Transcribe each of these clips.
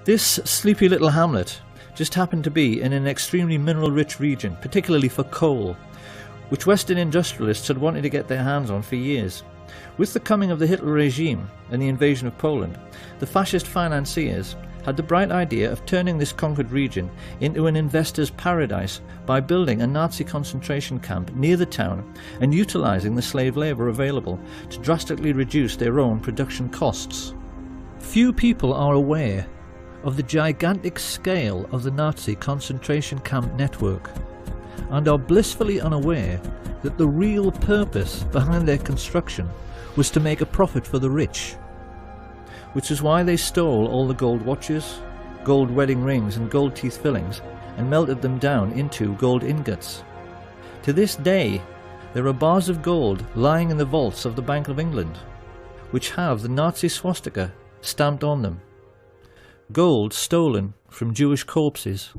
This sleepy little hamlet just happened to be in an extremely mineral-rich region, particularly for coal, which Western industrialists had wanted to get their hands on for years. With the coming of the Hitler regime and the invasion of Poland, the fascist financiers had the bright idea of turning this conquered region into an investor's paradise by building a Nazi concentration camp near the town and utilising the slave labour available to drastically reduce their own production costs. Few people are aware of the gigantic scale of the Nazi concentration camp network and are blissfully unaware that the real purpose behind their construction was to make a profit for the rich, which is why they stole all the gold watches, gold wedding rings and gold teeth fillings and melted them down into gold ingots. To this day, there are bars of gold lying in the vaults of the Bank of England, which have the Nazi swastika stamped on them. Gold stolen from Jewish corpses.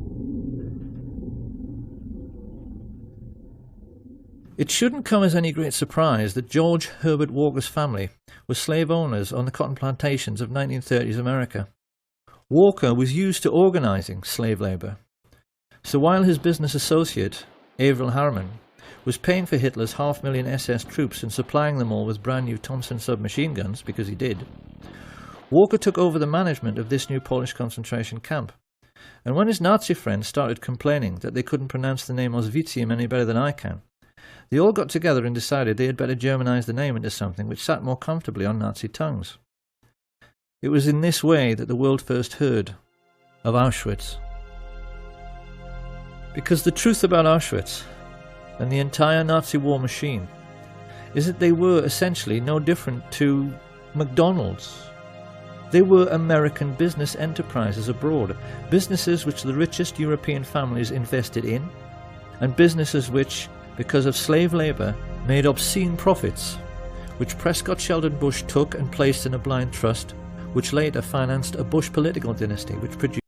It shouldn't come as any great surprise that George Herbert Walker's family were slave owners on the cotton plantations of 1930s America. Walker was used to organising slave labour, so while his business associate, Averell Harriman, was paying for Hitler's 500,000 SS troops and supplying them all with brand new Thompson submachine guns, because he did, Walker took over the management of this new Polish concentration camp. And when his Nazi friends started complaining that they couldn't pronounce the name Auschwitzium any better than I can, they all got together and decided they had better Germanise the name into something which sat more comfortably on Nazi tongues. It was in this way that the world first heard of Auschwitz. Because the truth about Auschwitz and the entire Nazi war machine is that they were essentially no different to McDonald's. They were American business enterprises abroad, businesses which the richest European families invested in, and businesses which, because of slave labour, made obscene profits, which Prescott Sheldon Bush took and placed in a blind trust, which later financed a Bush political dynasty which produced